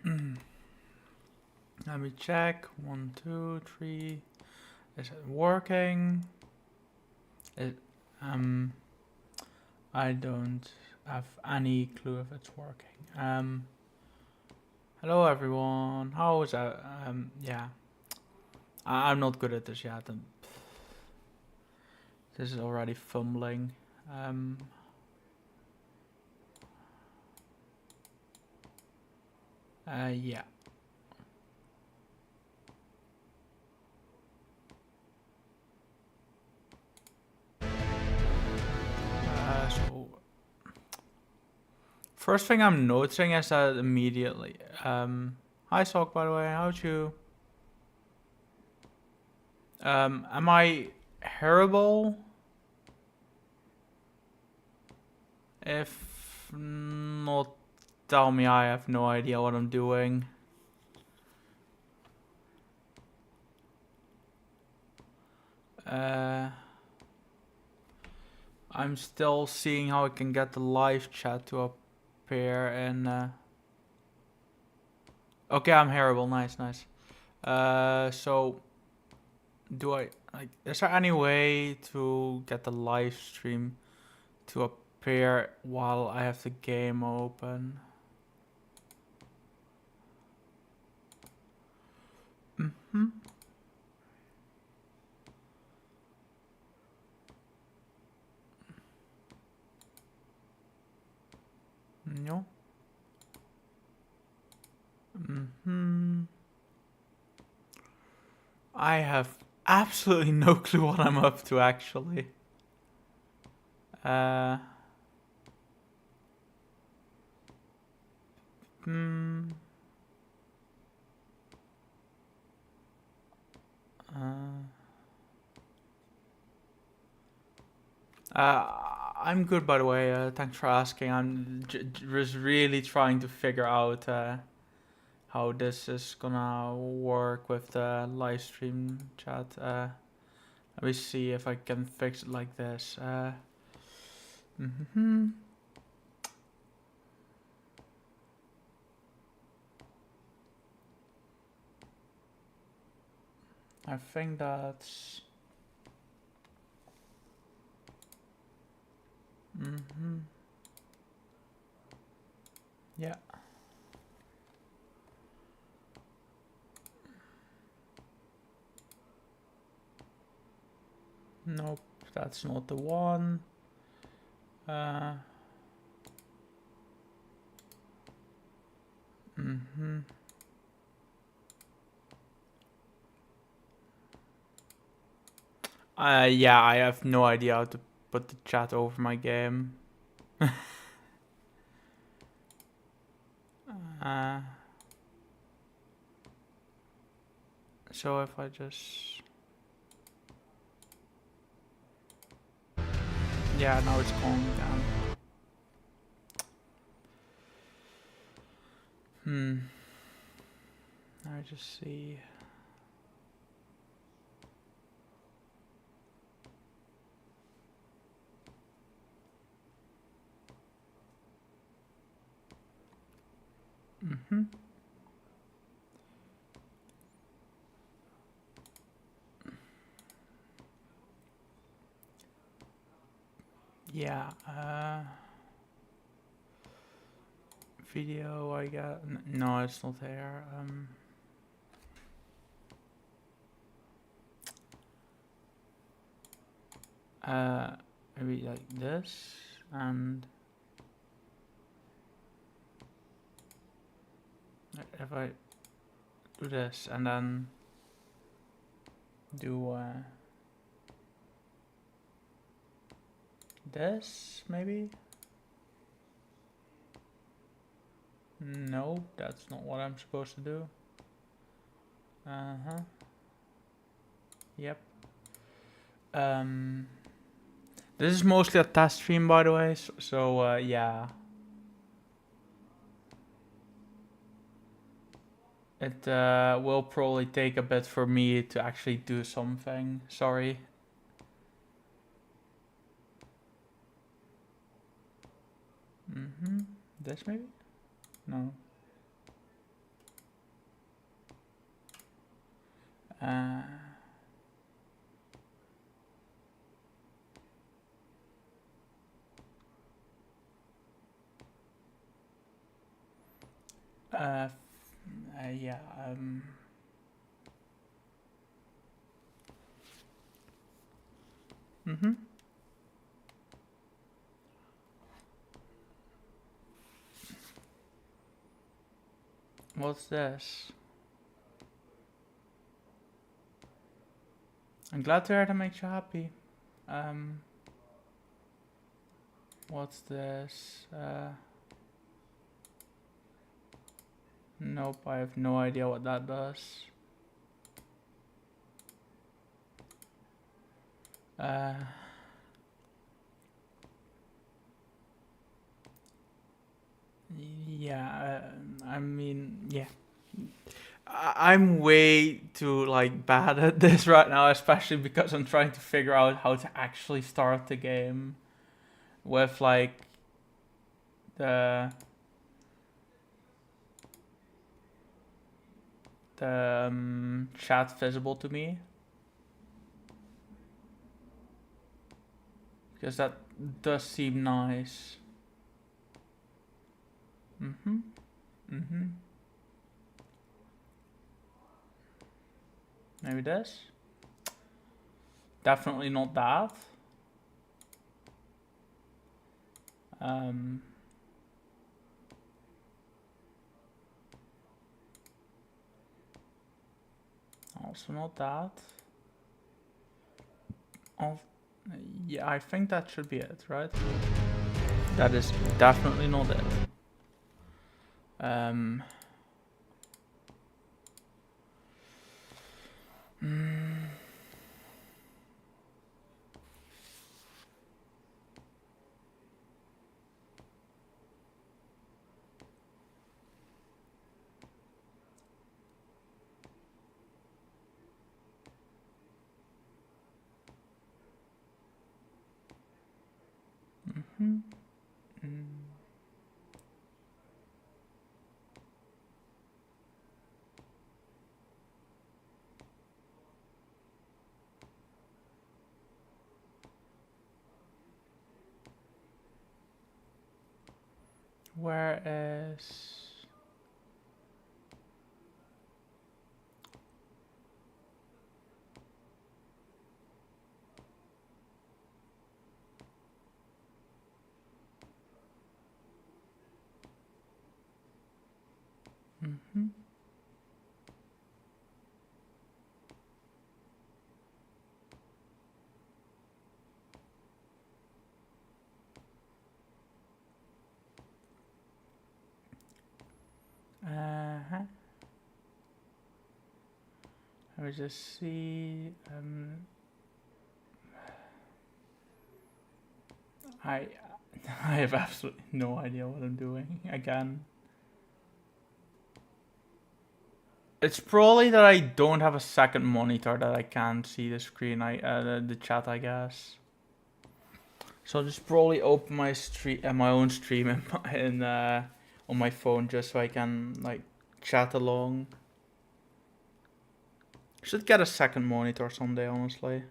Let me check. 1, 2, 3. Is it working? It I don't have any clue if it's working. Hello everyone. How is that? Yeah. I'm not good at this yet. And this is already fumbling. Yeah. So first thing I'm noticing is that immediately. Hi Sock, by the way. How's you? Am I hearable? If not, tell me. I have no idea what I'm doing. I'm still seeing how I can get the live chat to appear and okay, I'm hearable. Nice, nice. So do I like is there any way to get the live stream to appear while I have the game open? No. I have absolutely no clue what I'm up to actually. Uh hmm. I'm good, by the way. Thanks for asking. I'm just really trying to figure out how this is gonna work with the live stream chat. Let me see if I can fix it like this. I think that's. Yeah. Nope, that's not the one. Yeah, I have no idea how to put the chat over my game. So if I just... Yeah, now it's calming down. I just see... Yeah, video I got... No, it's not there. Maybe like this, and... If I do this, and then... Do, this, maybe? No, that's not what I'm supposed to do. Yep. This is mostly a test stream, by the way, so yeah. It will probably take a bit for me to actually do something. Sorry. This maybe? No. Uh, yeah. Mhm. What's this? I'm glad to hear that makes you happy. What's this? Nope, I have no idea what that does. Yeah, I mean, yeah. I'm way too like bad at this right now, especially because I'm trying to figure out how to actually start the game with like the chat visible to me, because that does seem nice. Maybe this. Definitely not that. Also not that. Yeah, I think that should be it, right? That is definitely not it. Where is... Let me just see. I I have absolutely no idea what I'm doing again. It's probably that I don't have a second monitor that I can't see the screen. The chat, I guess. So I'll just probably open my my own stream on my phone just so I can like chat along. Should get a second monitor someday, honestly.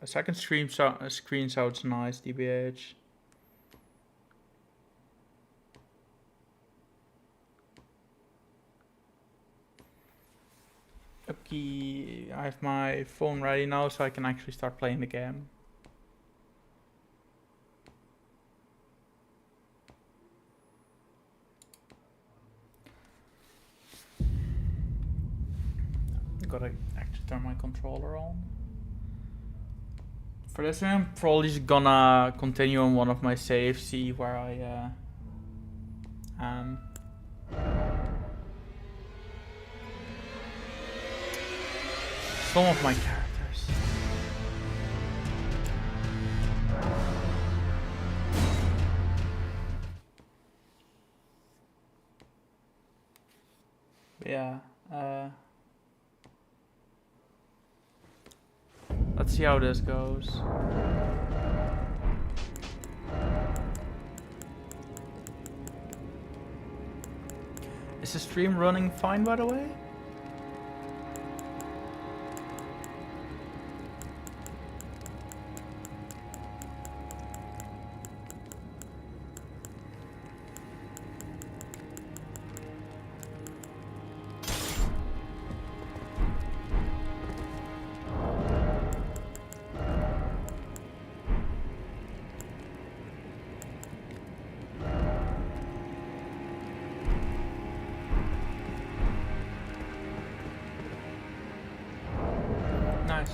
A second screen sounds nice, DBH. Okay, I have my phone ready now so I can actually start playing the game. Gotta actually turn my controller on. For this one, I'm probably just gonna continue on one of my saves, see where I am. Some of my characters. But yeah, let's see how this goes. Is the stream running fine, by the way?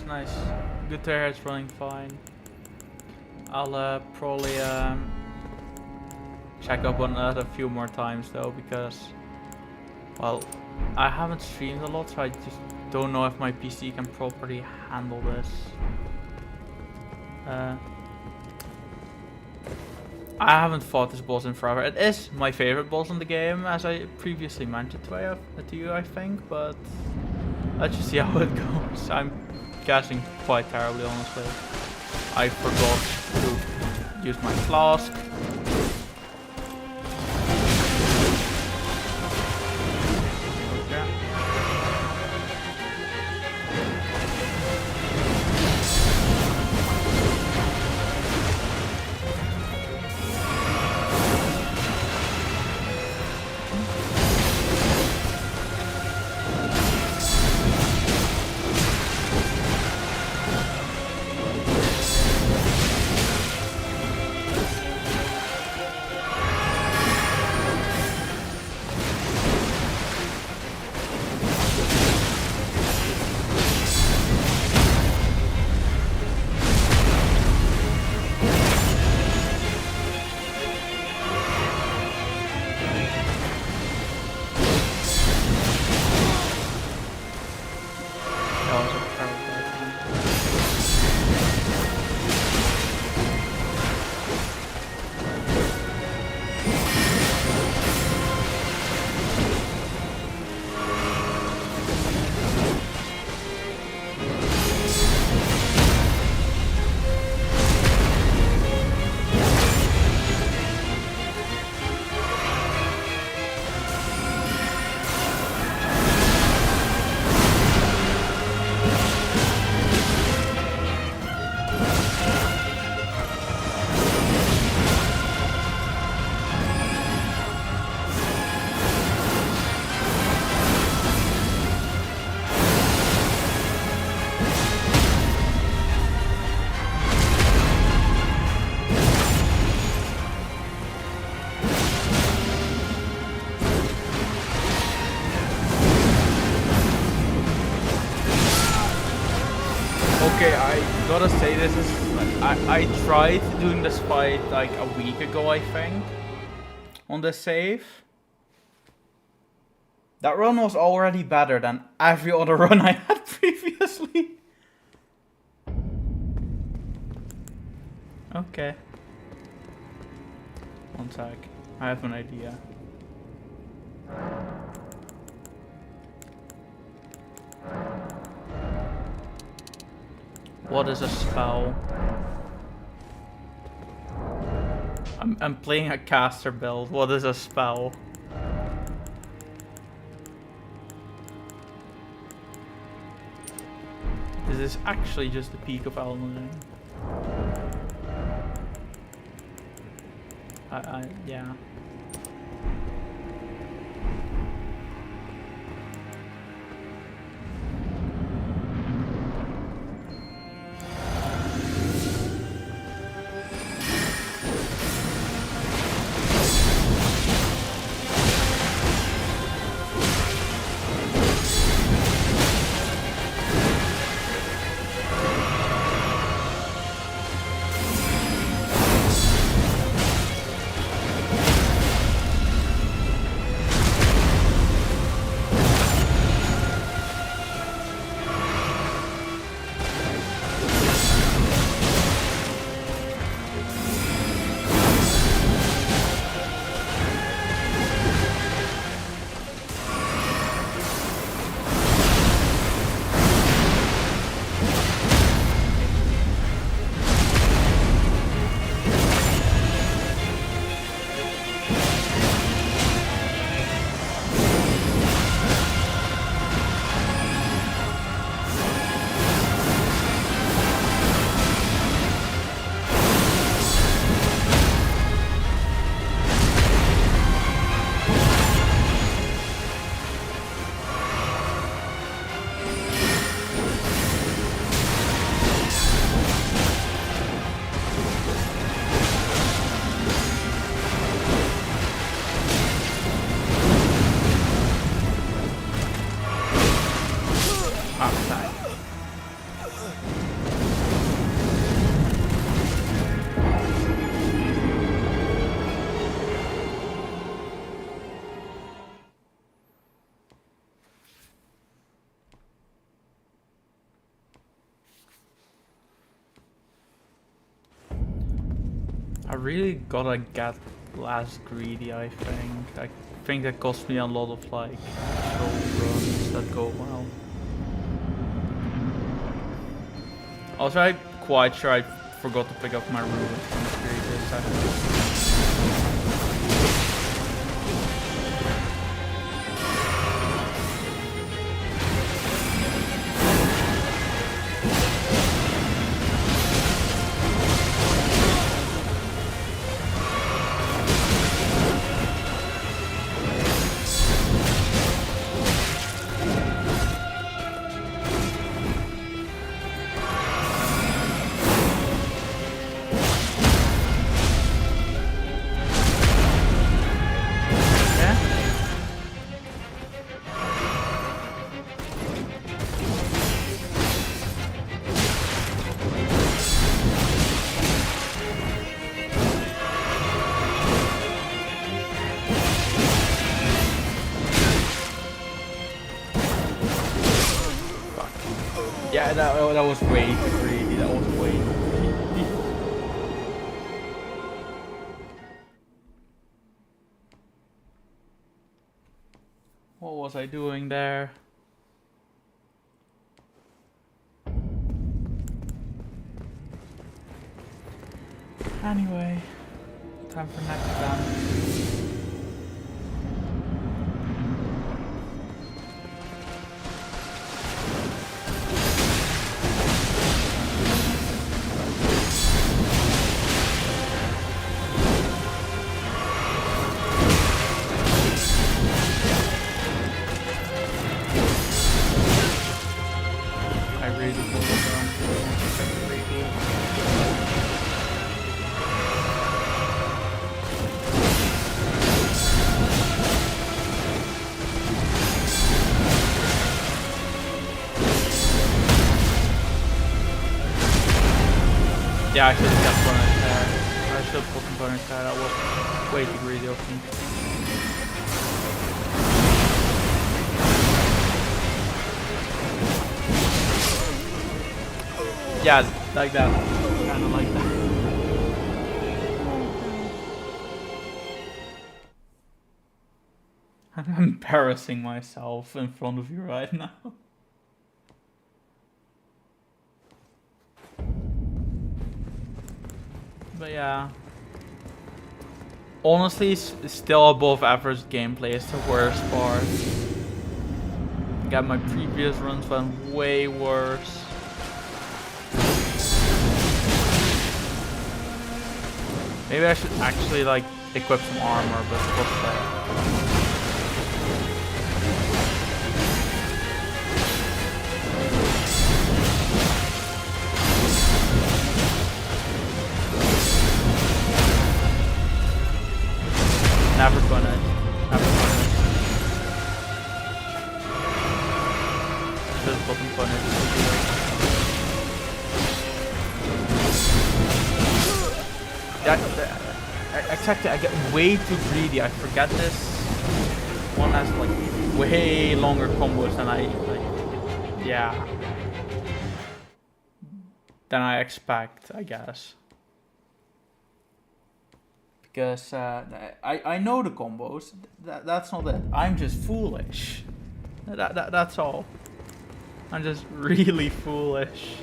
nice. Good to hear it's running fine. I'll probably check up on that a few more times though, because, well, I haven't streamed a lot, so I just don't know if my PC can properly handle this. I haven't fought this boss in forever. It is my favorite boss in the game, as I previously mentioned to you, I think, but let's just see how it goes. I'm guessing quite terribly, honestly. I forgot to use my flask. Okay, I gotta say this is I tried doing this fight like a week ago, I think, on the save. That run was already better than every other run I had previously. Okay. One sec. I have an idea. What is a spell? I'm playing a caster build. What is a spell? Is this actually just the peak of Elden Ring? Yeah. really gotta get less greedy, I think. I think that cost me a lot of like show runs that go well. Also, I'm quite sure I forgot to pick up my root from the previous session. Yeah, that was way too greedy. That was way too greedy. What was I doing there? Anyway, time for next time. Yeah, I should have kept bonus there. I should have put bonus there. That was way too greedy of me. Yeah, like that. Kinda like that. I'm embarrassing myself in front of you right now. But yeah. Honestly, still above average gameplay is the worst part. My previous runs went way worse. Maybe I should actually like equip some armor, but what's that? Never gonna. Just button punish. Exactly, I get way too greedy. I forget this one has like way longer combos than than I expect, I guess. Because I know the combos. That's not it. I'm just foolish. That's all. I'm just really foolish.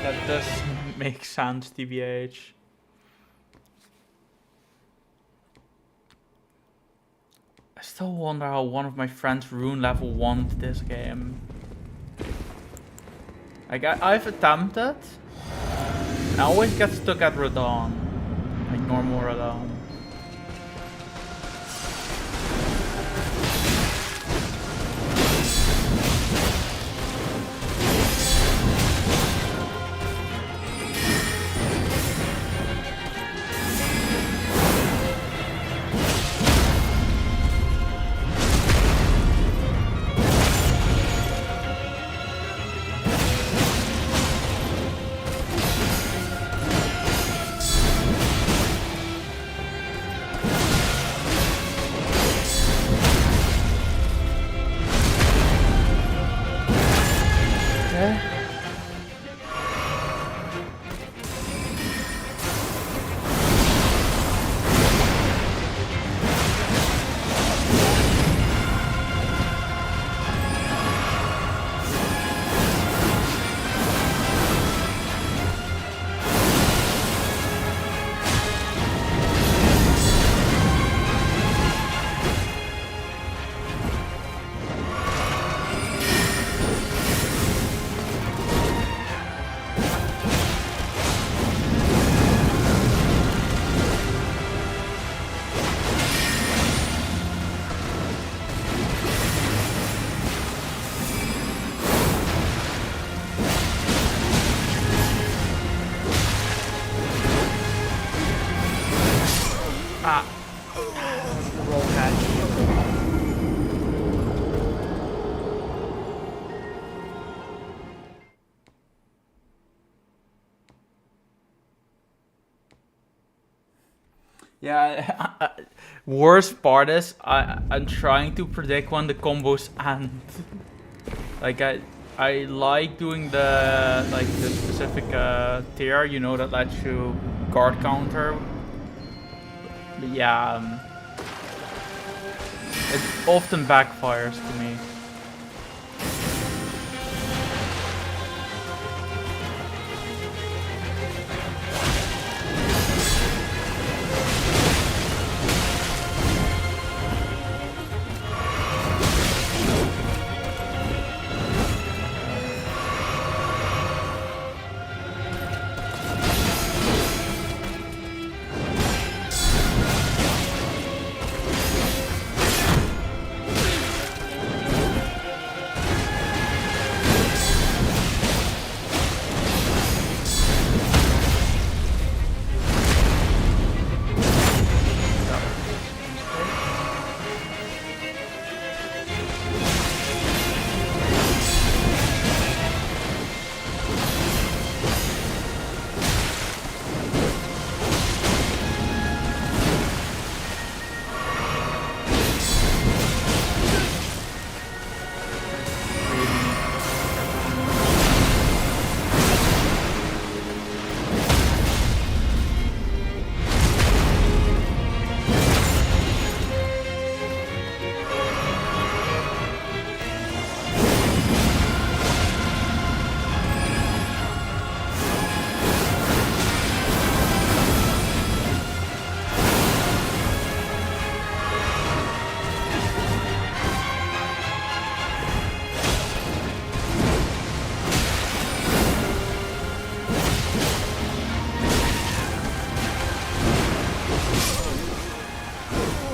That does make sense, TBH. I still wonder how one of my friends rune level 1 this game. Like, I've attempted. I always get stuck at Radon. Like normal Radon. Roll catch. Yeah, worst part is I'm trying to predict when the combos end. Like I like doing the specific tier, you know, that lets you guard counter. But yeah, it often backfires to me.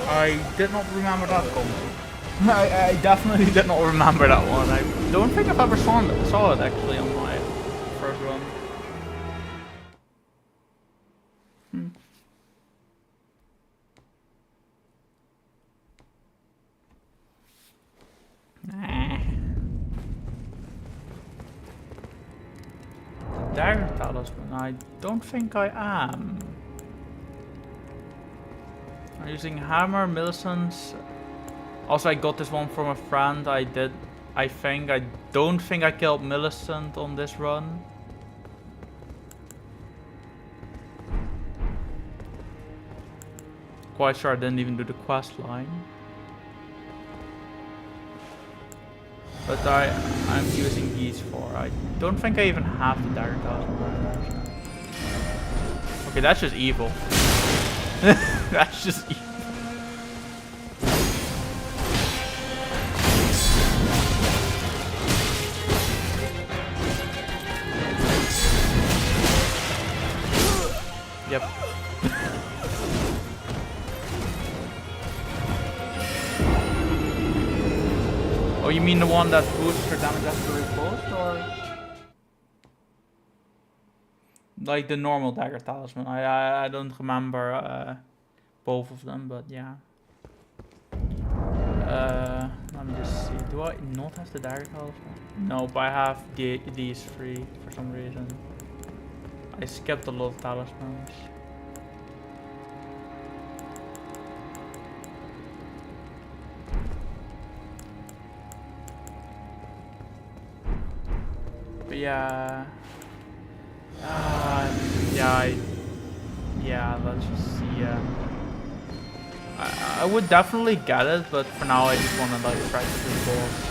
I did not remember that combo. I definitely did not remember that one. I don't think I've ever saw it actually on my first run. Nah. Dagger Talisman, I don't think I am. I'm using Hammer, Millicent's. Also, I got this one from a friend. I don't think I killed Millicent on this run. Quite sure I didn't even do the quest line. But I'm using these for. I don't think I even have the Dagger Talisman. Okay, that's just evil. That's just evil. Oh, you mean the one that boosts her damage after repulsed, or like the normal dagger talisman? I don't remember both of them, but yeah. Let me just see. Do I not have the dagger talisman? Nope, I have these three for some reason. I skipped a lot of talismans. But yeah. Yeah, let's just see. I would definitely get it, but for now I just want to like practice this boss.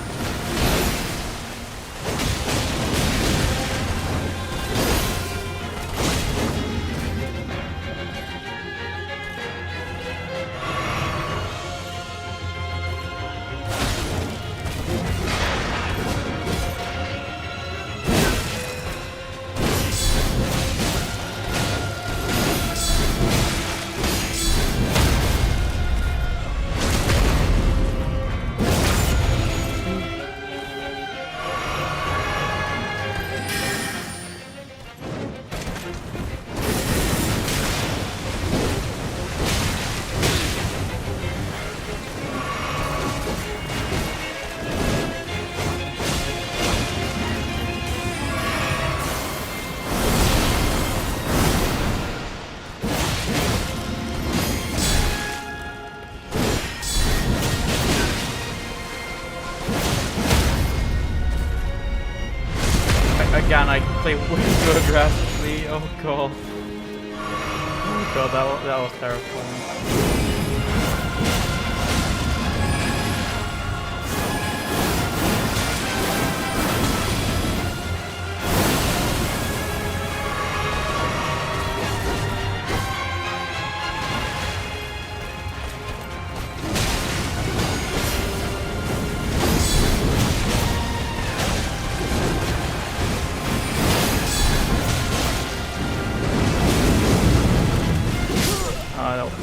Again, I play way too aggressively. Oh god. Oh god, that was terrifying.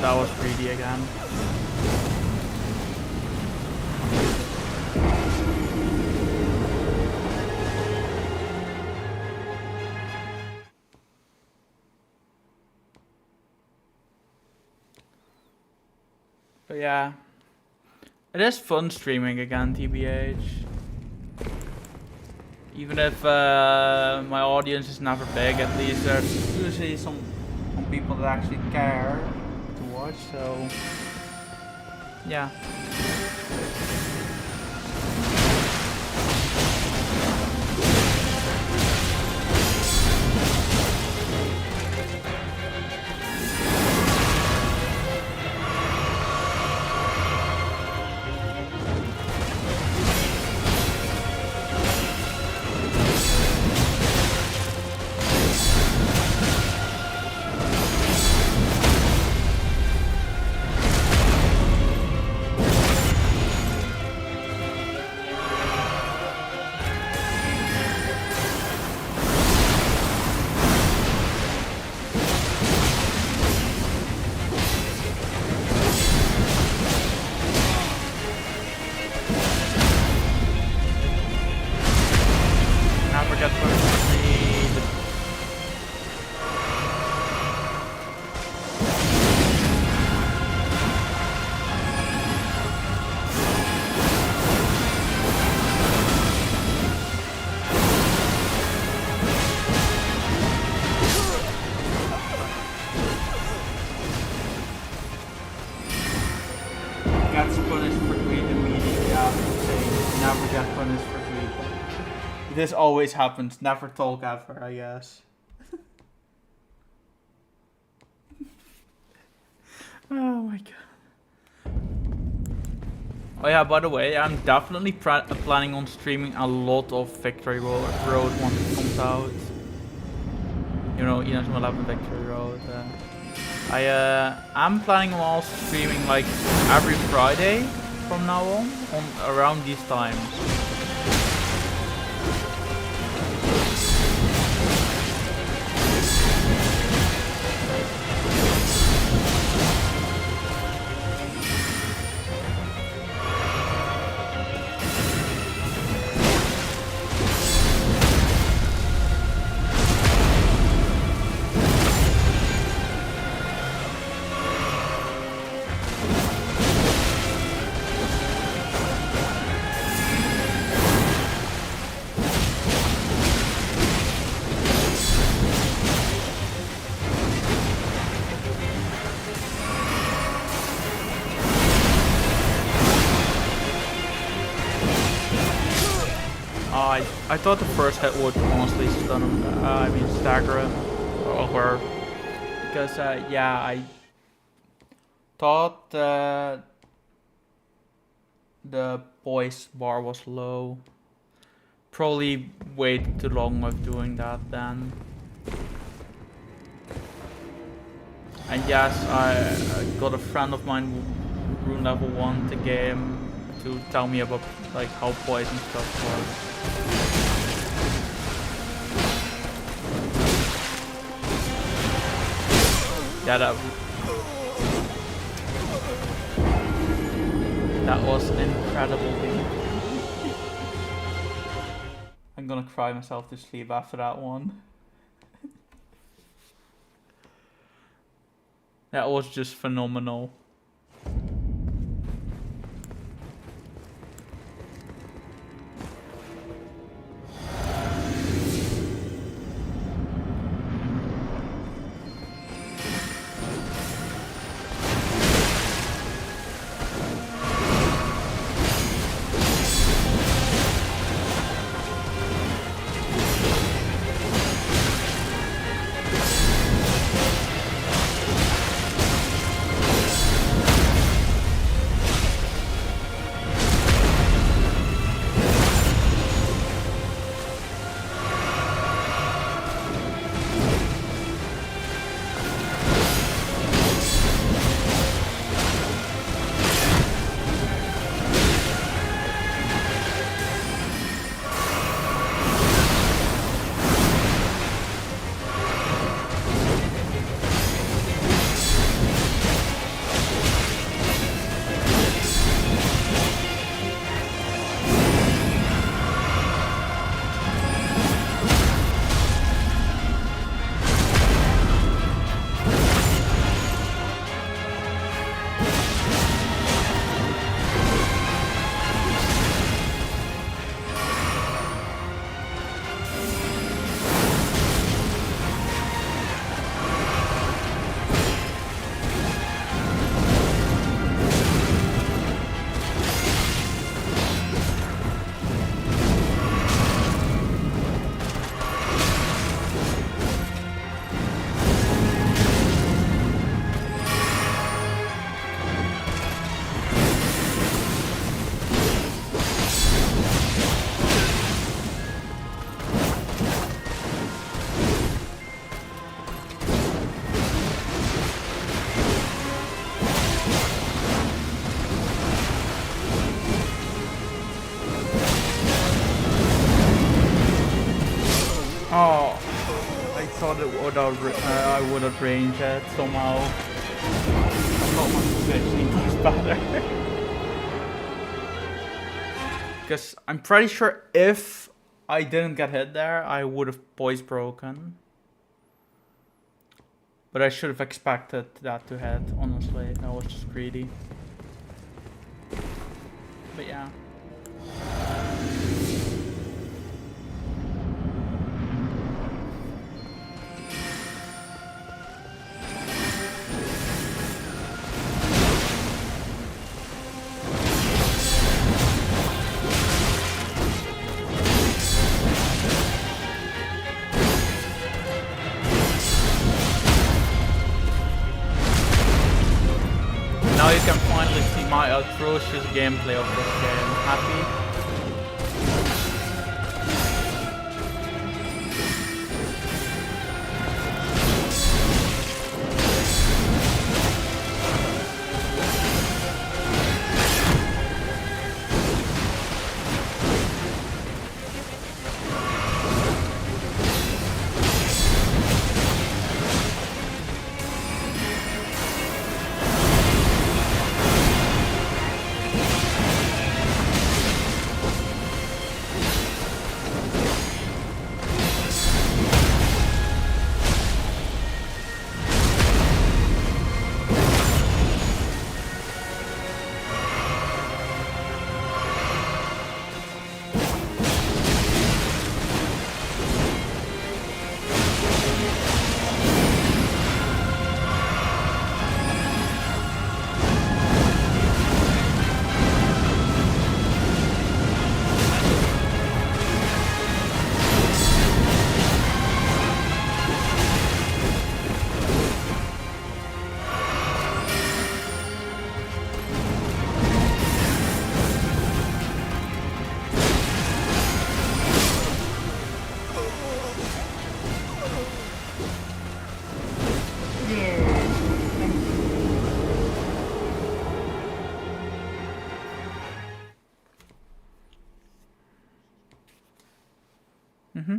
That was greedy again. But yeah, it is fun streaming again, TBH. Even if my audience is never big, at least there's usually some people that actually care to watch, so yeah. This always happens. Never talk ever, I guess. Oh my god. Oh yeah, by the way, I'm definitely planning on streaming a lot of Victory Road once it comes out. You know, Inazuma 11 Victory Road. I'm planning on also streaming like every Friday from now on around these times. I thought the first hit would honestly stun him. I mean stagger him or her, because yeah, I thought the voice bar was low. Probably waited too long with doing that then. And yes, I got a friend of mine who rune level 1 the game to tell me about like how poison stuff works. Yeah, that was incredible. I'm gonna cry myself to sleep after that one. That was just phenomenal. Oh, I thought I would have ranged it somehow. I thought my positioning was better. Because I'm pretty sure if I didn't get hit there, I would have voice broken. But I should have expected that to hit, honestly. That was just greedy. But yeah. Now you can finally see my atrocious gameplay of this game. Happy? Mm-hmm.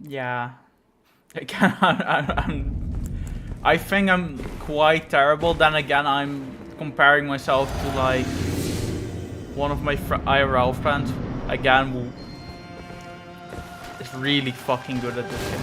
Yeah. Again, I think I'm quite terrible. Then again, I'm comparing myself to like one of my IRL friends. Again, who is really fucking good at this game.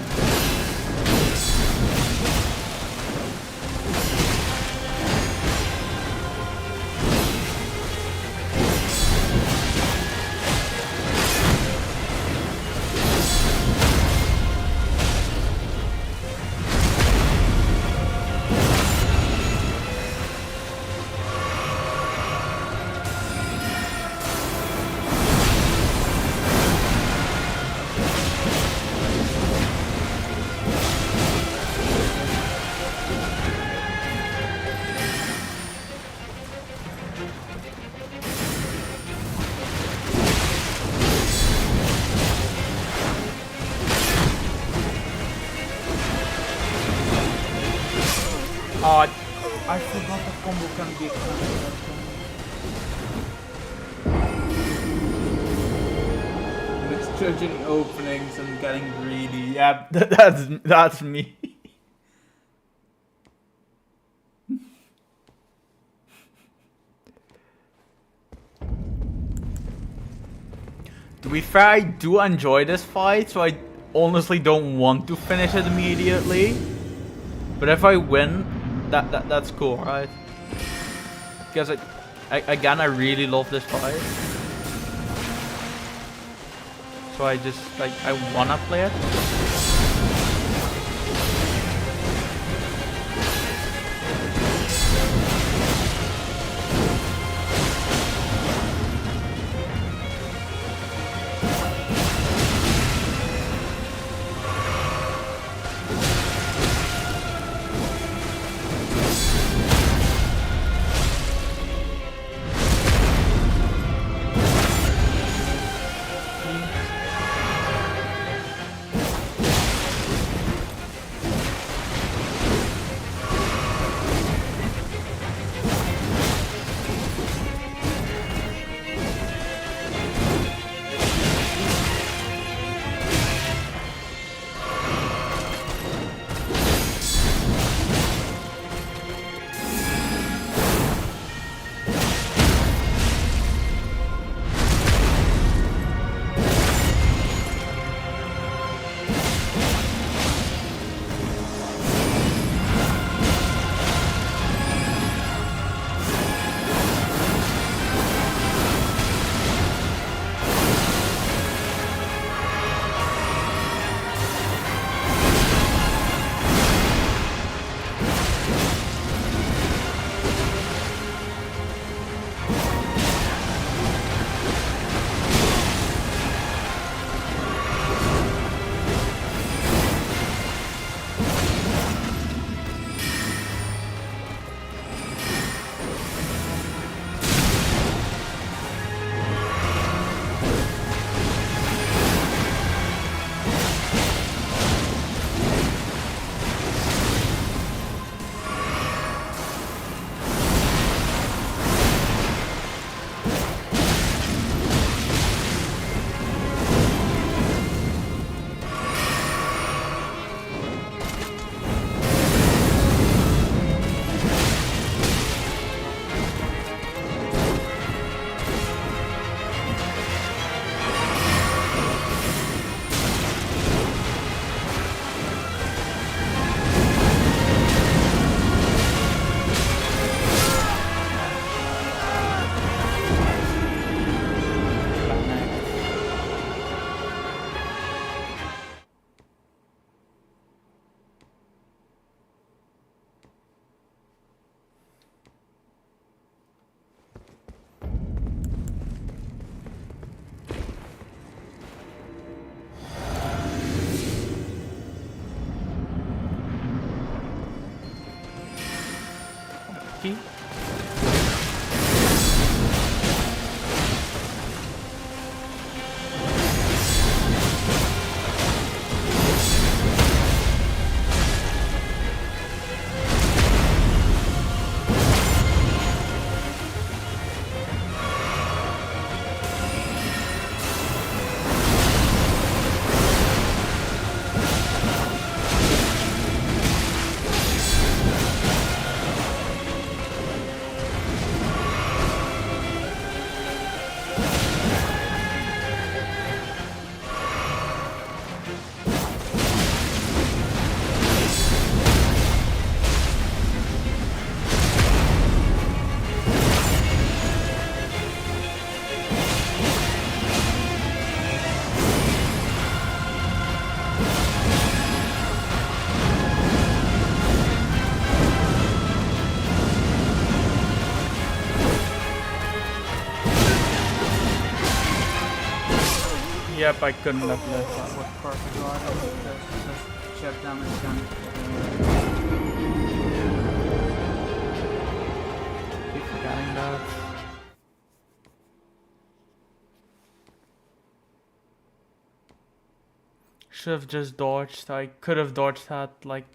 Oh, I forgot the combo can be misjudging openings and getting greedy. Yeah, that's me. To be fair, I do enjoy this fight, so I honestly don't want to finish it immediately. But if I win, that's cool, right? Because again, I really love this fight. So I just, like, I wanna play it. Yep, I couldn't have lived that. With perfect guard, just chip damage down. Keep forgetting that. Should have just dodged. I could have dodged that, like,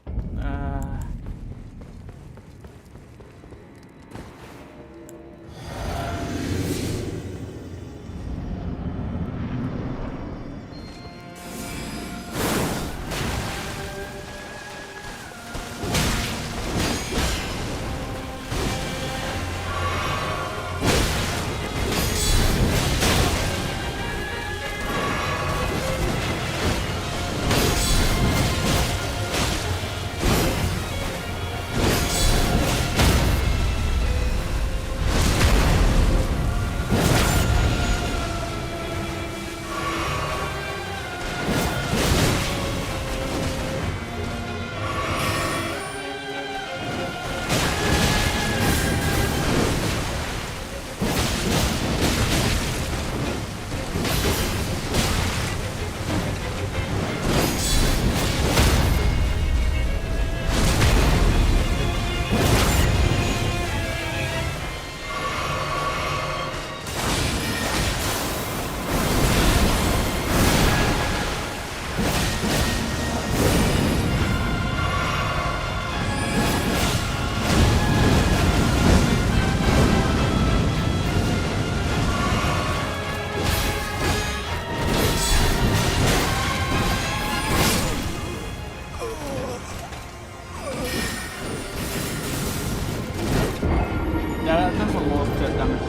yeah, that does a lot of damage.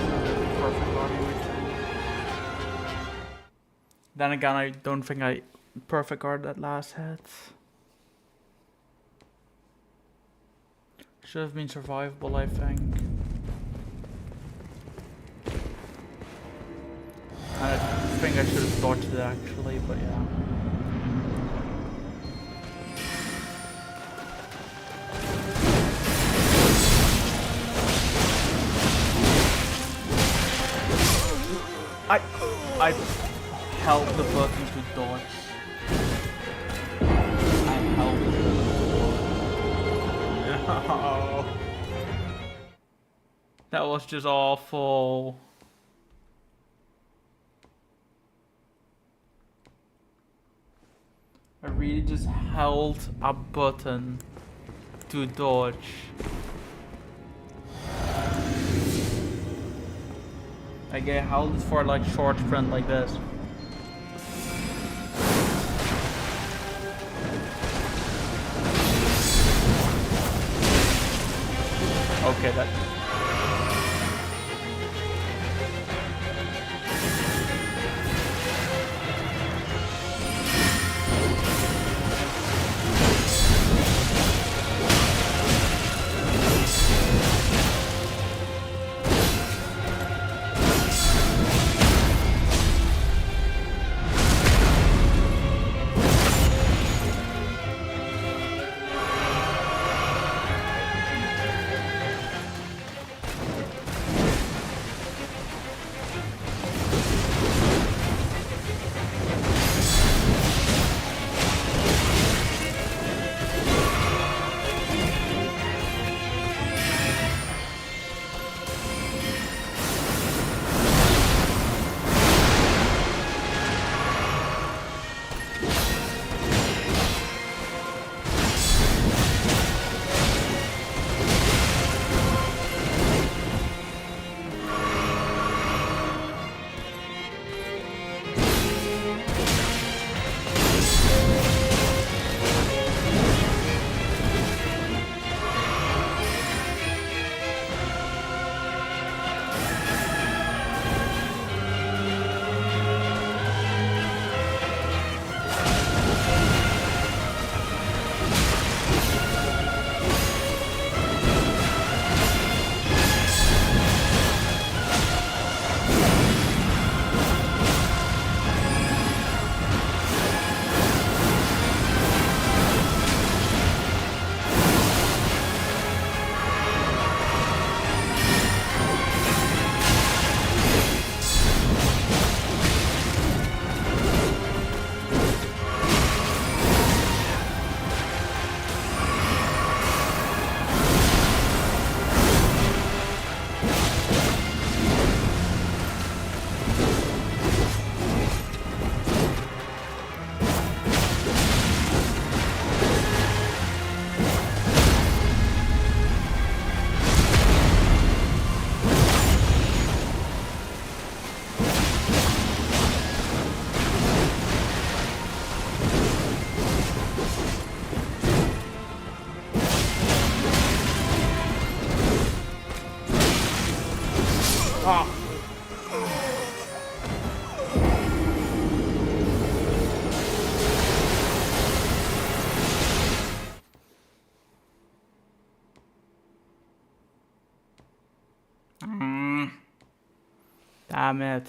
Perfect guard everything. Then again, I don't think I perfect guard that last hit. Should have been survivable, I think. I think I should have dodged it actually, but yeah. I held the button to dodge. I held it. No. That was just awful. I really just held a button to dodge. Like I held it for like short sprint like this. Okay, that. Damn it.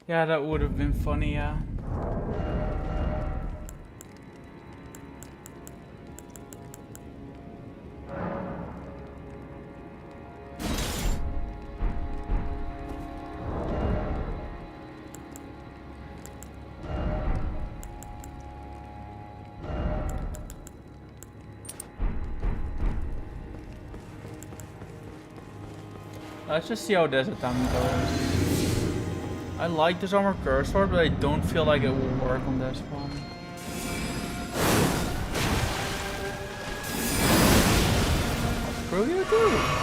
Yeah, that would have been funny, yeah. Let's just see how this attempt goes. I like this armor cursor, but I don't feel like it will work on this one. Screw you too!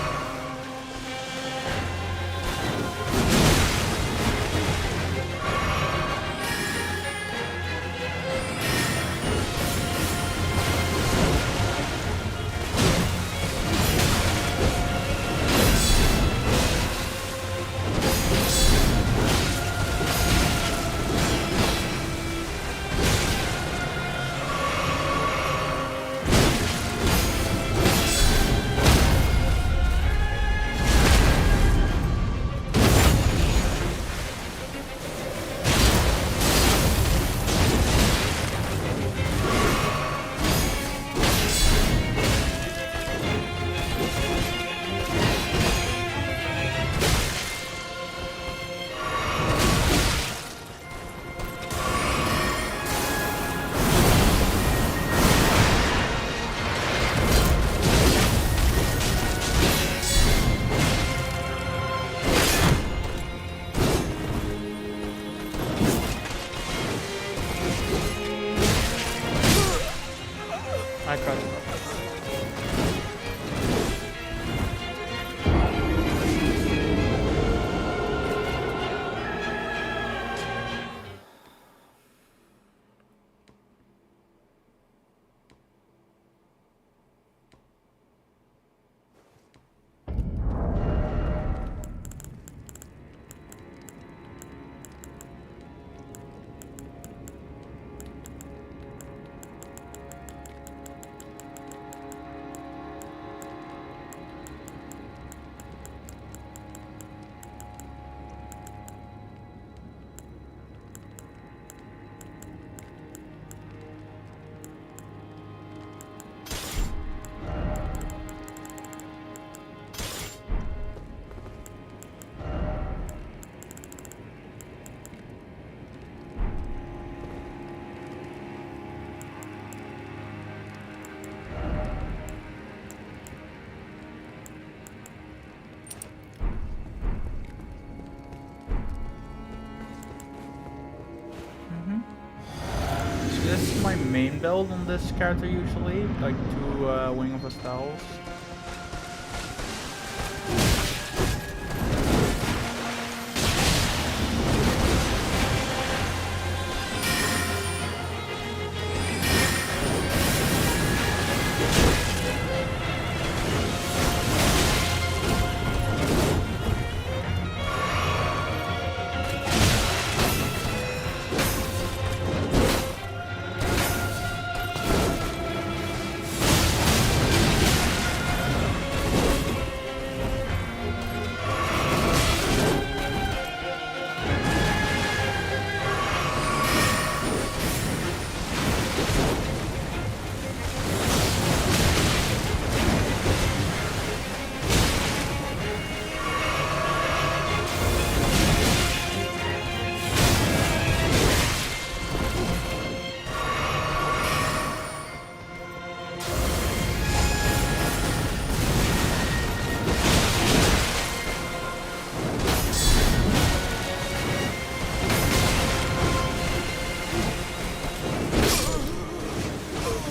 this is my main build on this character usually, like 2 Wing of Estelles.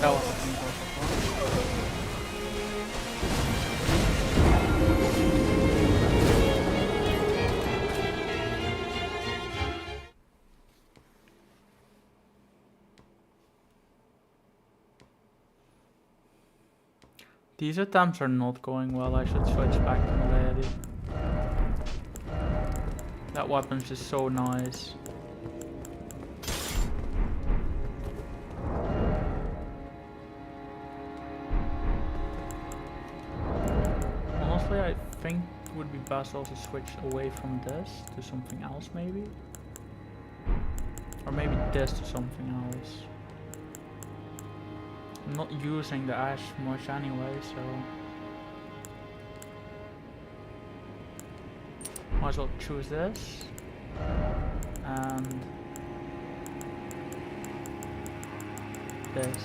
That was These attempts are not going well. I should switch back to Milady. That weapon's just so nice. Honestly, I think it would be best also switch away from this to something else maybe. Or maybe this to something else. I'm not using the ash much anyway, so might as well choose this and this.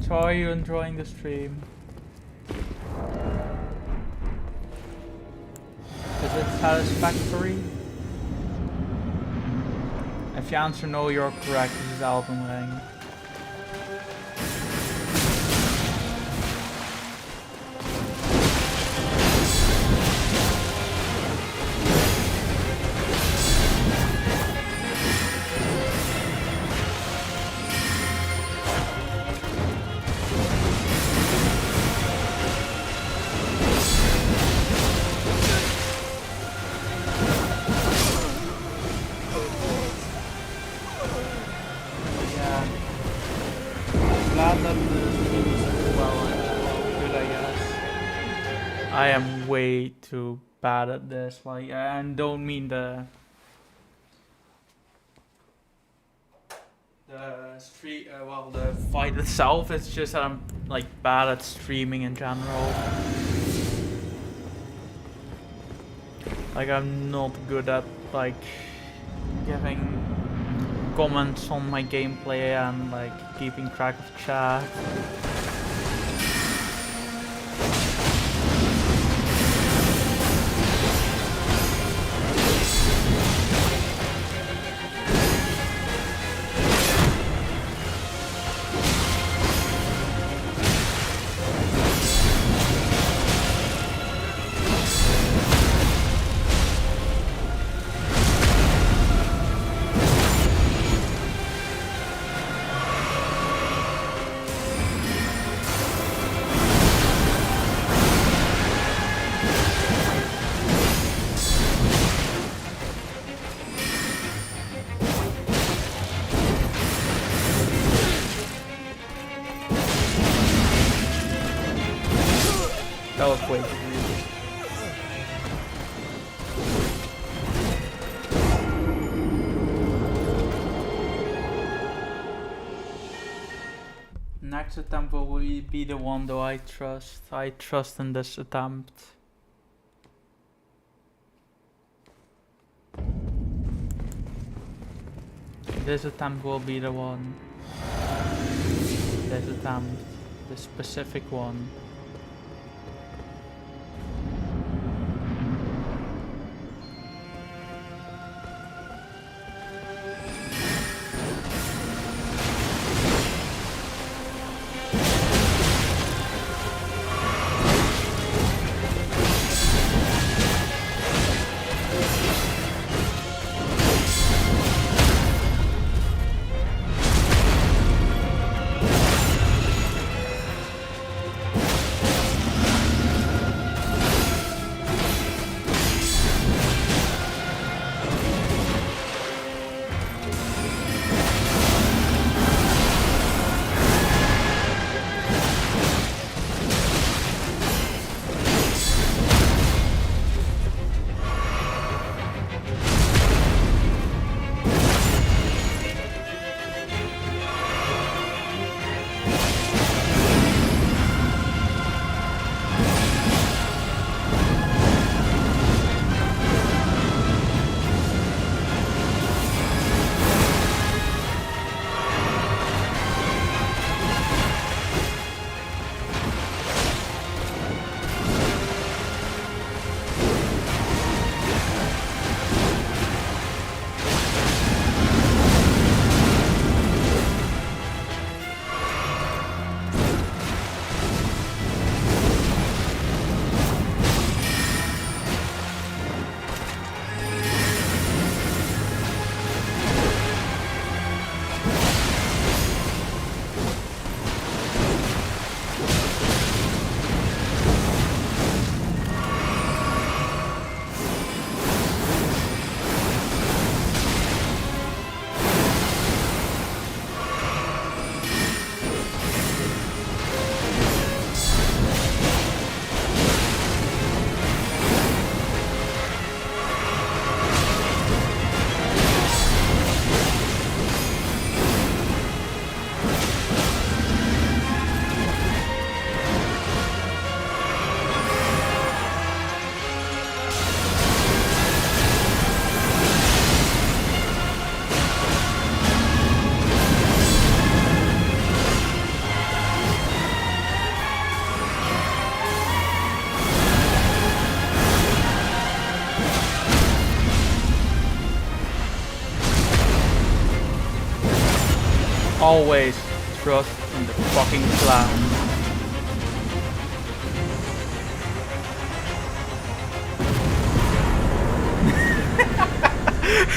So are you enjoying the stream? Is it satisfactory? If you answer no, you're correct. This is Elden Ring. I am way too bad at this, like, and don't mean the the fight itself. It's just that I'm like bad at streaming in general. Like I'm not good at like giving comments on my gameplay and like keeping track of chat. That was way too easy. Next attempt will be the one though I trust. I trust in this attempt. This attempt will be the one. This attempt. The specific one. Always trust in the fucking plan.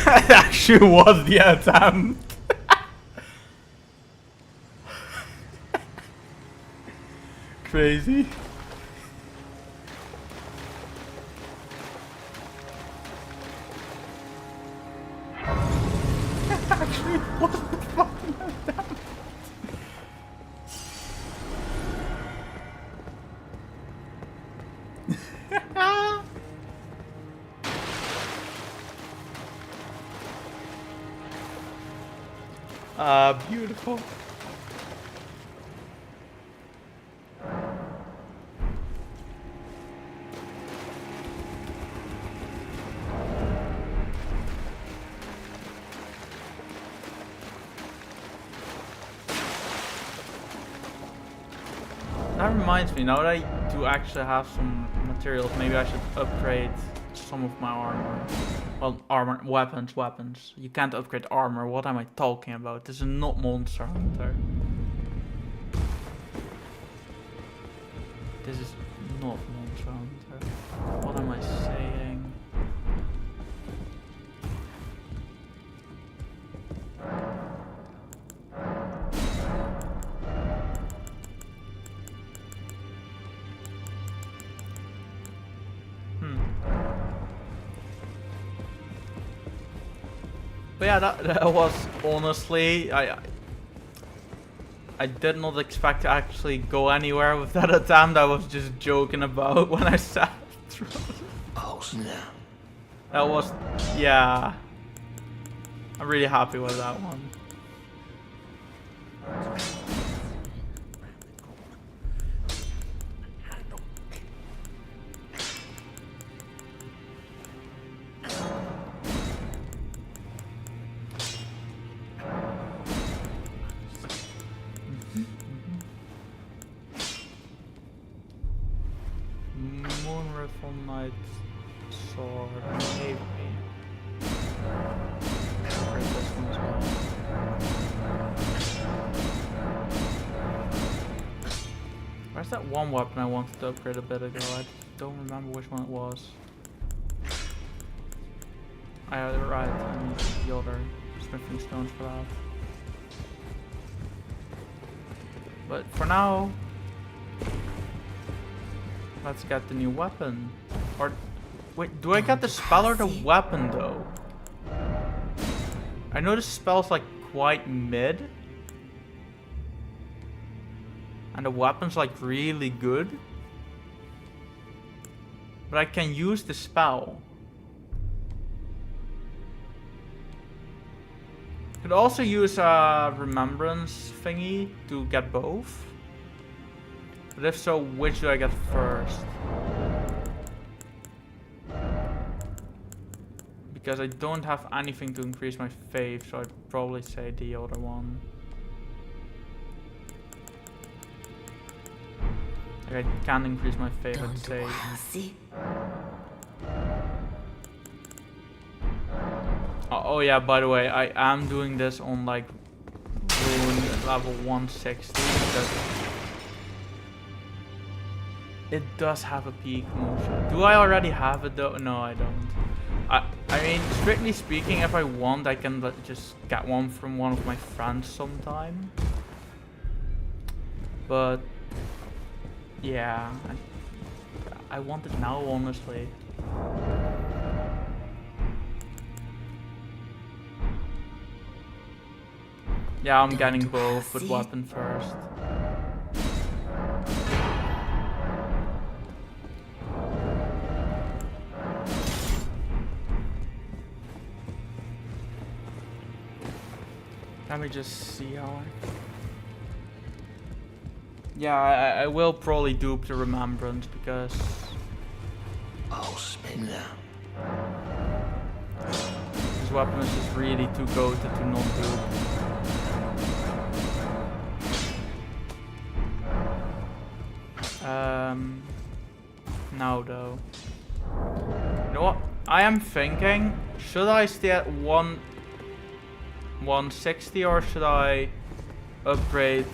That actually was the attempt. Crazy. Actually, what the fucking attempt? Beautiful. That reminds me, now that I do actually have some materials, maybe I should upgrade some of my armor. Well, armor, weapons. You can't upgrade armor, what am I talking about? This is not Monster Hunter. This is not Monster Hunter. What am I saying? But yeah, that was honestly, I did not expect to actually go anywhere with that attempt. I was just joking about when I sat through. Oh snap. That was, yeah. I'm really happy with that one. Moonriffle Knight Sword, maybe. Upgrade this one as well. Where's that one weapon I wanted to upgrade a bit ago? I don't remember which one it was. Right, I need the other smithing stones for that. But for now, let's get the new weapon. Or wait, do I get the spell or the weapon though? I know the spell's like quite mid. And the weapon's like really good. But I can use the spell. Could also use a remembrance thingy to get both. But if so, which do I get first? Because I don't have anything to increase my faith, so I'd probably say the other one. Like I can increase my faith, I'd say. Oh yeah, by the way, I am doing this on like rune level 160 because it does have a peak motion. Do I already have it though? No, I don't. I mean, strictly speaking, if I want, I can just get one from one of my friends sometime. But yeah, I want it now, honestly. Yeah, I'm getting both, but weapon first. Let me just see how I... Yeah, I will probably dupe the remembrance because... Oh, spin now. This weapon is just really too goated to not dupe. No though. You know what? I am thinking, should I stay at 160 or should I upgrade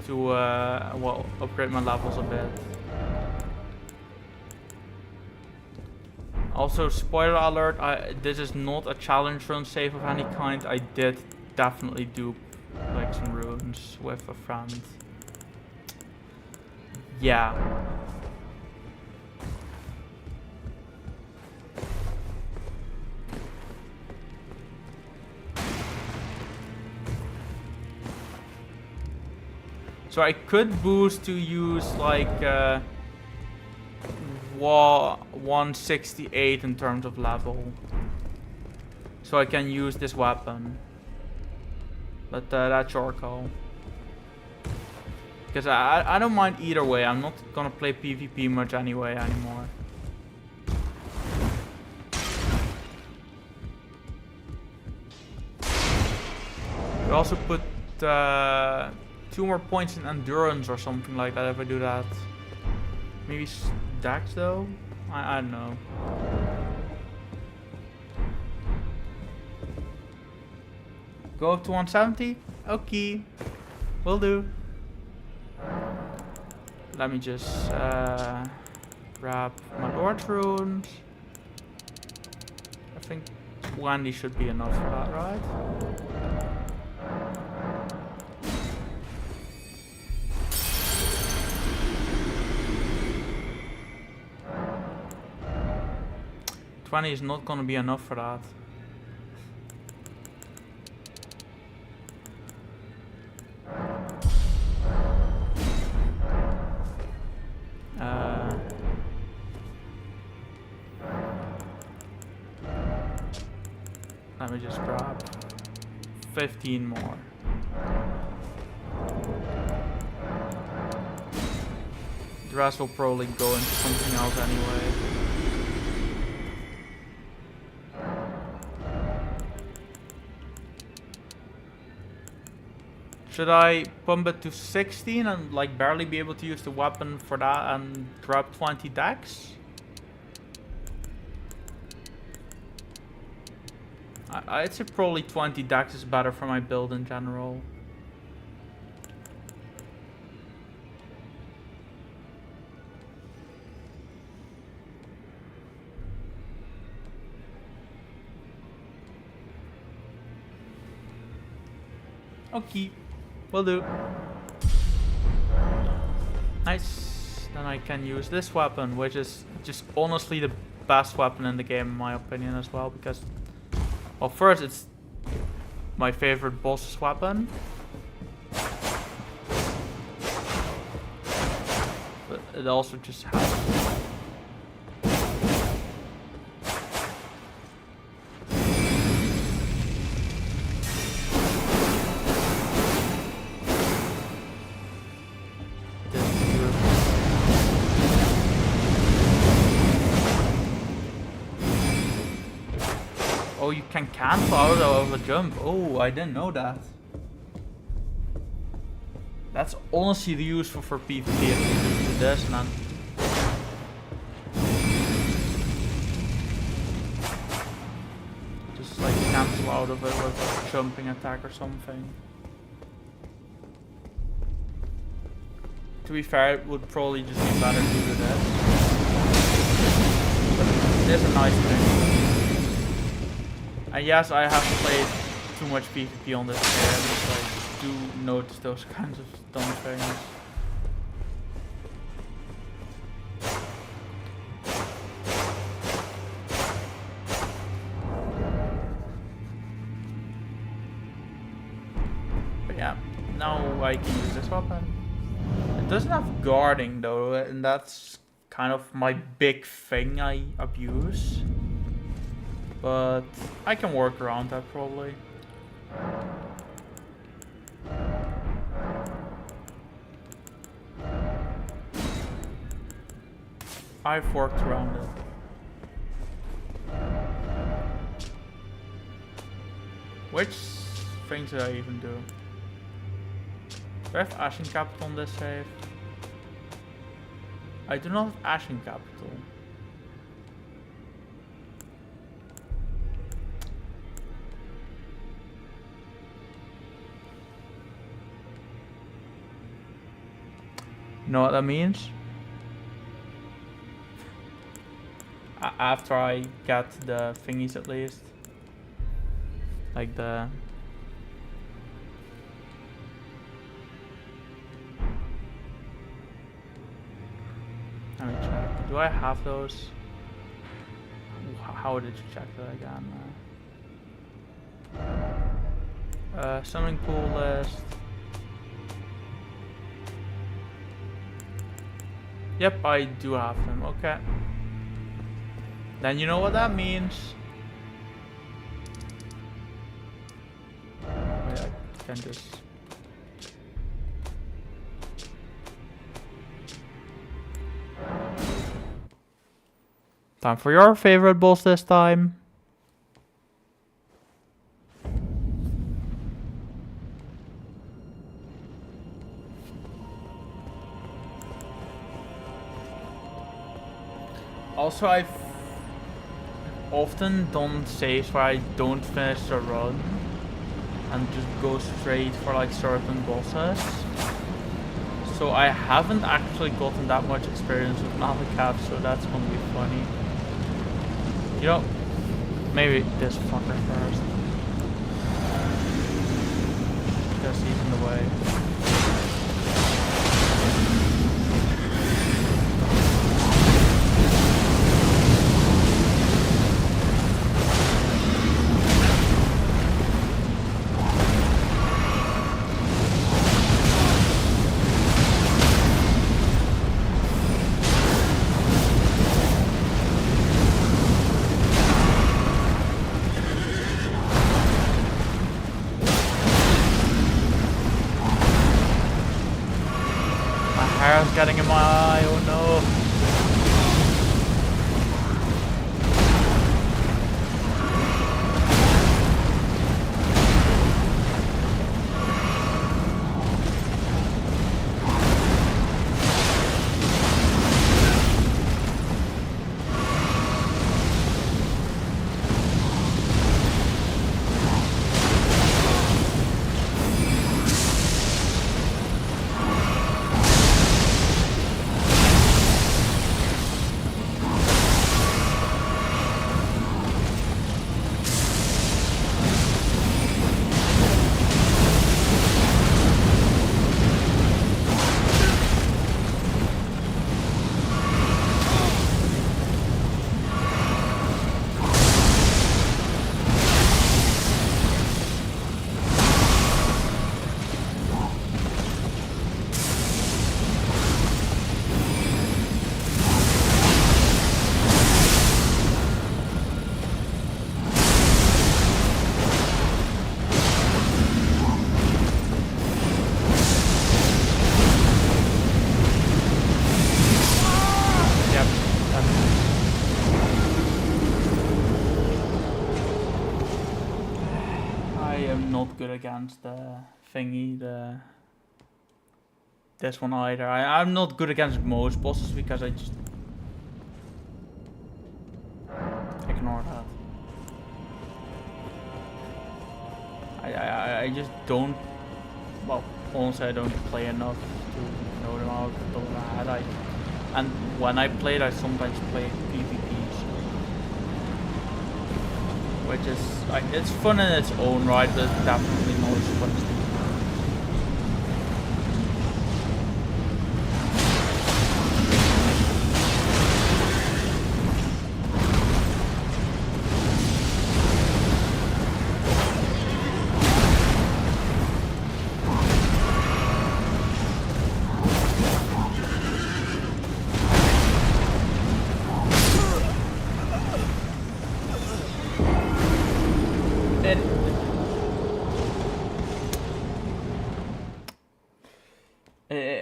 to well, upgrade my levels a bit? Also, spoiler alert, this is not a challenge run save of any kind. I did definitely dupe like some runes with a friend. Yeah. So I could boost to use like 168 in terms of level. So I can use this weapon. But that's your call. Because I don't mind either way. I'm not gonna play PvP much anyway anymore. Could also put 2 more points in endurance or something like that if I do that. Maybe stacks though? I don't know. Go up to 170? Okay. Will do. Let me just grab my Lord's Runes. I think 20 should be enough for that, right? $20 is not gonna be enough for that. Let me just grab 15 more. The rest will probably go into something else anyway. Should I pump it to 16 and like barely be able to use the weapon for that and grab 20 dex? I'd say probably 20 dex is better for my build in general. Okay, will do. Nice. Then I can use this weapon, which is just honestly the best weapon in the game in my opinion as well, because well, first it's my favorite boss's weapon. But it also just has oh, you can cancel out of a jump. Oh, I didn't know that. That's honestly useful for PvP if you do this, and then just like cancel out of it with a jumping attack or something. To be fair, it would probably just be better to do that. But it is a nice thing. And yes, I have played too much PvP on this game, so I do notice those kinds of dumb things. But yeah, now I can use this weapon. It doesn't have guarding though, and that's kind of my big thing I abuse. But I can work around that probably. I've worked around it. Which things did I even do? Do I have Ashen Capital on this save? I do not have Ashen Capital. You know what that means? After I get the thingies at least. Like the... Let me check. Do I have those? How did you check that again? Summoning pool list. Yep, I do have them. Okay. Then you know what that means. Wait, can just. Time for your favorite boss this time. Also, I've often done saves where I don't finish the run and just go straight for like certain bosses. So I haven't actually gotten that much experience with Navicap, so that's gonna be funny. You know, maybe this fucker first. Because he's in the way. Hair's getting in my eye, oh no. Good against the thingy, this one either. I'm not good against most bosses because I just ignore that. I just don't, well, honestly I don't play enough to know them out of the top of my head. And when I played, I sometimes play PvPs. Which is, like, it's fun in its own right, but it's definitely not as fun as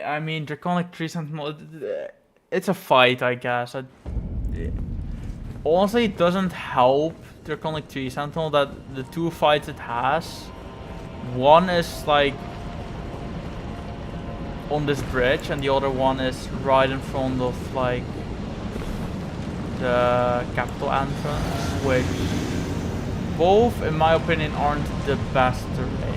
I mean, Draconic Tree Sentinel, it's a fight, I guess. Honestly, it doesn't help Draconic Tree Sentinel that the two fights it has, one is like on this bridge and the other one is right in front of like the capital entrance, which both, in my opinion, aren't the best terrain.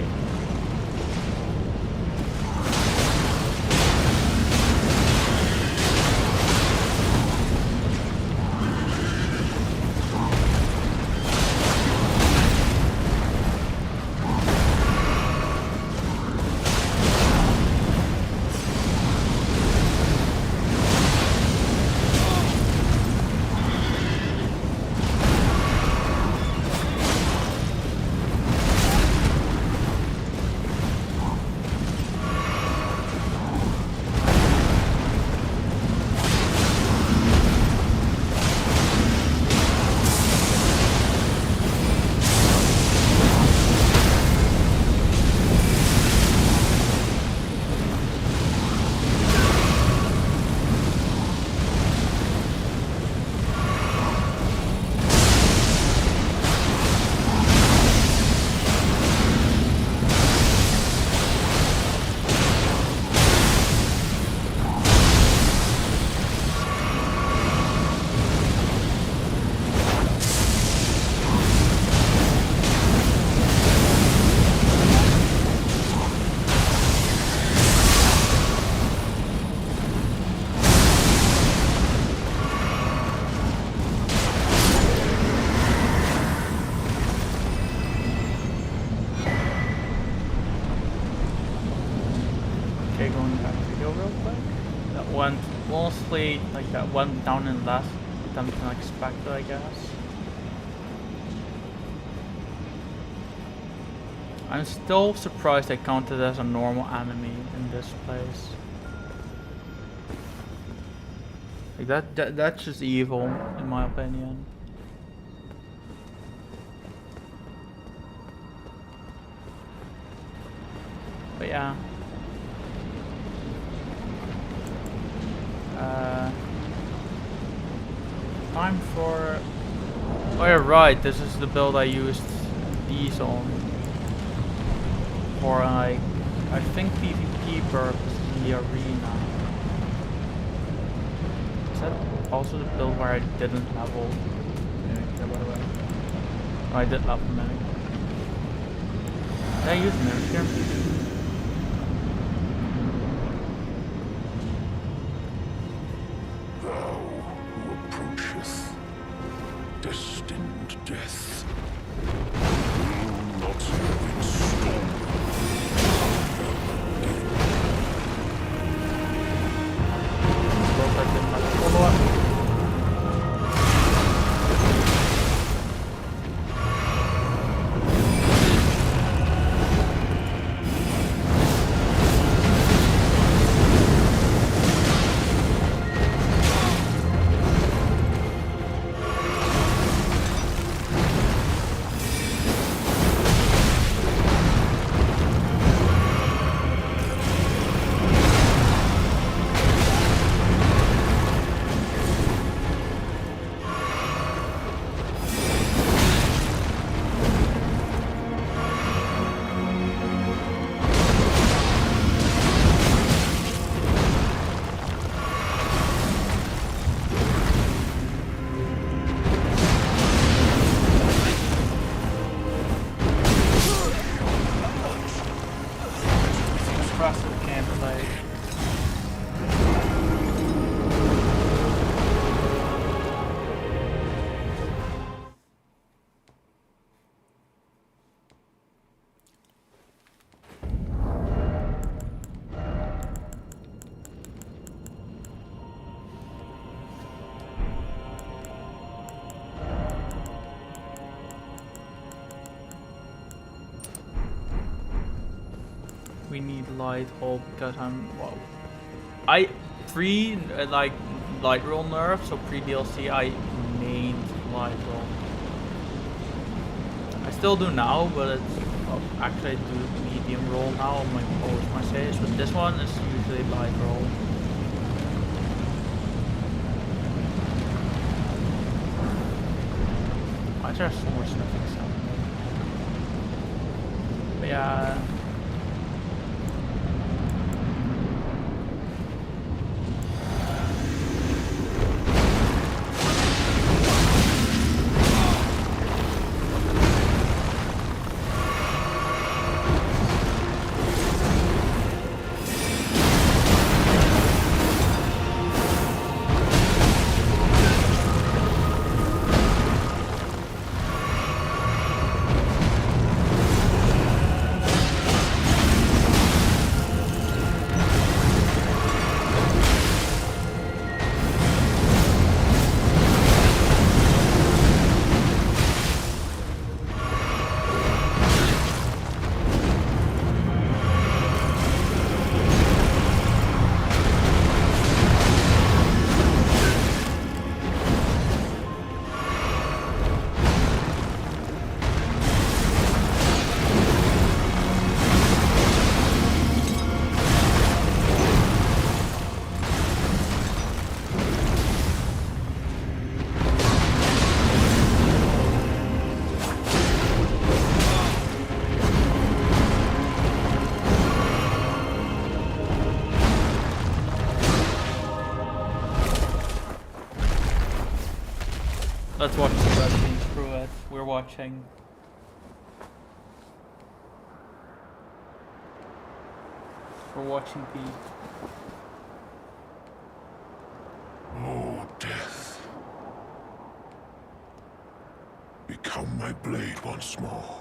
went mostly like that, went down in less than expected, I guess. I'm still surprised they counted as a normal enemy in this place. Like that's just evil, in my opinion. But yeah. Time for... Oh yeah, right, this is the build I used these on. For like, I think PvP purposes in the arena. Is that also the build where I didn't level? Yeah, by the way. Oh, I did level Mimic. Did I use Mimic here? Thou who approacheth destined death will not have its stolen. Build I did not follow up. Impressive gameplay. We need light hole because I pre like light roll nerf, so pre DLC I mained light roll. I still do now, but it's actually I do medium roll now on my saves, but this one is usually light roll. I just more sniffing sound. But yeah. Let's watch the red team screw it. We're watching. We're watching P. Oh, death. Become my blade once more.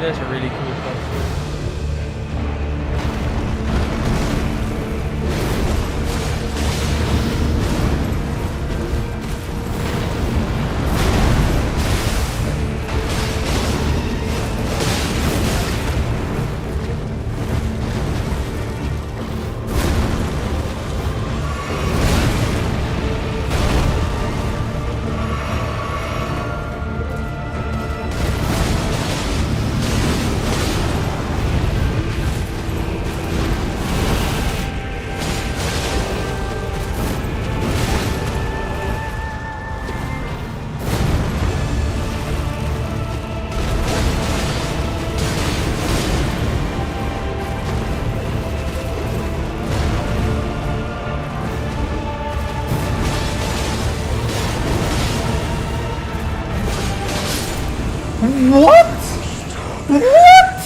is a really cool place. What? What?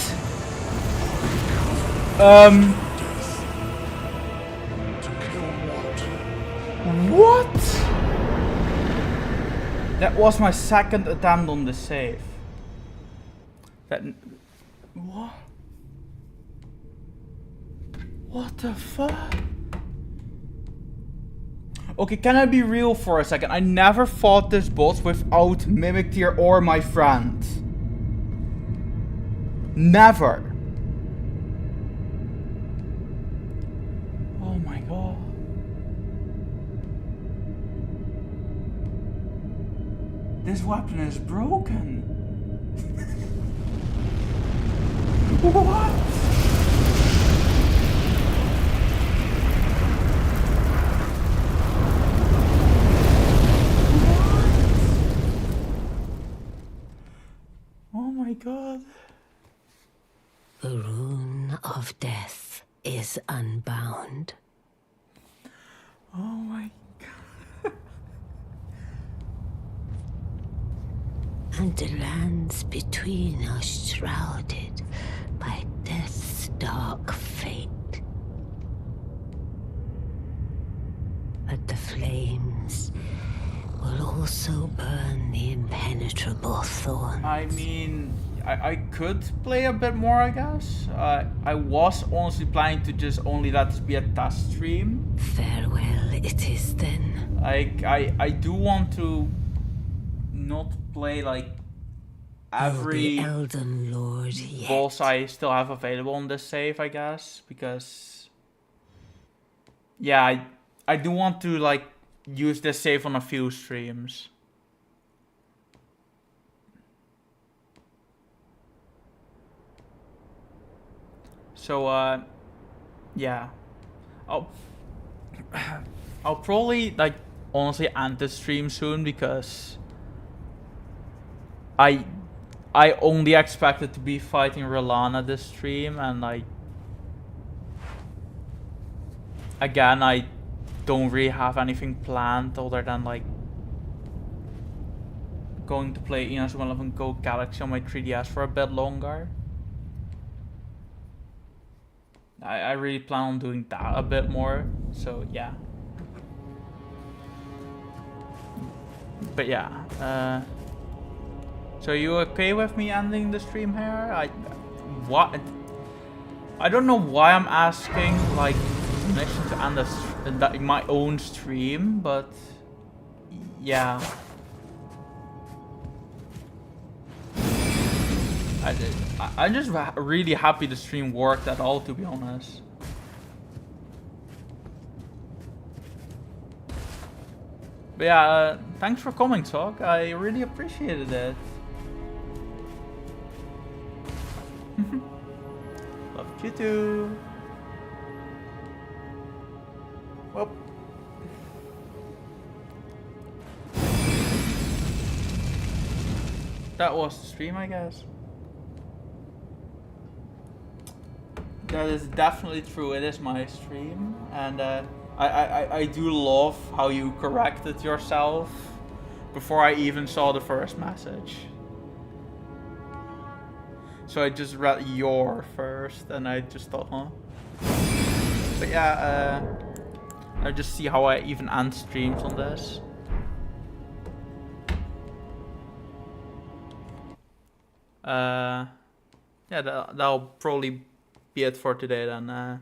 What? That was my second attempt on the save. What? What the fuck? Okay, can I be real for a second? I never fought this boss without Mimic Tear or my friend. Never. Oh my god. This weapon is broken. What? Oh my god. The rune of death is unbound. Oh my god. And the lands between are shrouded by death's dark fate. But the flames will also burn the impenetrable thorns. I mean, I could play a bit more, I guess. I was honestly planning to just only let this be a test stream. Farewell it is then. I do want to not play like every the Elden Lord yet. boss I still have available on this save, I guess, because yeah, I do want to like use this save on a few streams. So yeah, I'll probably like honestly end the stream soon because I only expected to be fighting Relana this stream, and like again I don't really have anything planned other than like going to play Inazuma 11 Go Galaxy on my 3DS for a bit longer. I really plan on doing that a bit more, so yeah. But yeah, so you okay with me ending the stream here? What? I don't know why I'm asking like permission to end my own stream, but yeah. I'm just really happy the stream worked at all, to be honest. But yeah, thanks for coming, Talk. I really appreciated it. Love you too. Well. That was the stream, I guess. That is definitely true. It is my stream, and I do love how you corrected yourself before I even saw the first message. So I just read your first, and I just thought, huh? But yeah, I just see how I even end streams on this. yeah, that'll probably be it for today then.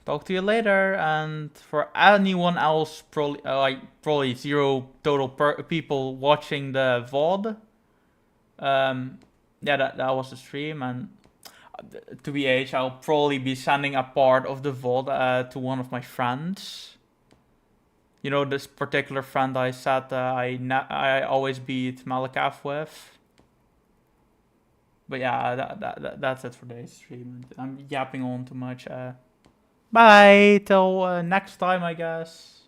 Talk to you later, and for anyone else, probably zero total people watching the VOD. Yeah, that was the stream, and to BH, I'll probably be sending a part of the VOD to one of my friends. You know, this particular friend I said I always beat Malakath with. But yeah, that's it for today's stream. I'm yapping on too much. Bye, till next time, I guess.